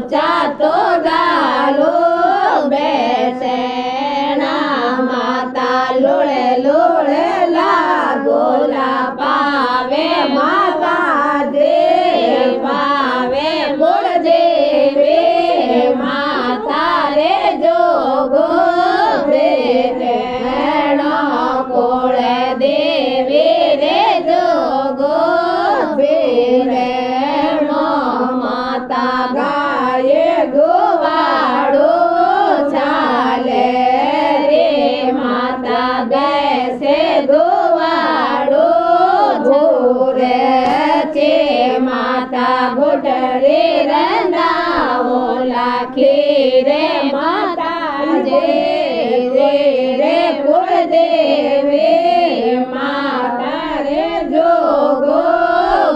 ચાતો ગાલો બેસેણા માતા લોળે લોળે લાગોલા પાવે માતા દે પાવે બોલ દેવે માતા રે જોગો બેસેણો કોળે દેવી રે જોગો બેસેણો માતા ગાયે ગોવાળો ચાલે રે માતા બેસે ગોવાળો ભૂરે છે માતા ઘોટરે રંડાવો લાખી રે માતા જે રે કુળ દેવે માતા રે જોગો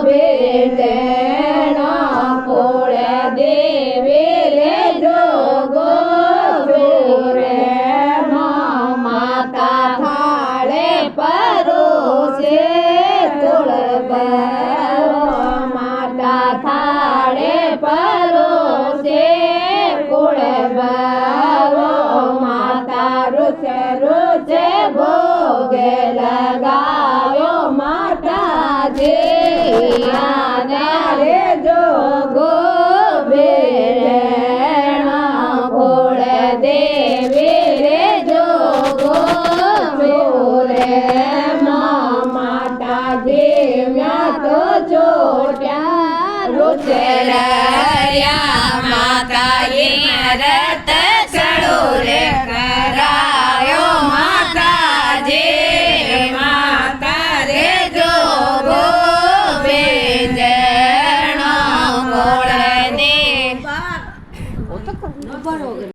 બેસેણો કોળ દેવી રે જોગો રે માતા થાળે પરોસે કુળ માતા થાળે પરોસે કુળ માતા રૂચે રૂચે ભોગે લગાવ્યો માતાજી રે જોગો બેસેણો કોળ દેવી રે જોગો રે માતાજી મેં તો ચોટ્યા રૂચેલા માતાજી રત ચડો રે કરાયો માતાજી માતા રે જોગો બેસેણો કોળ દે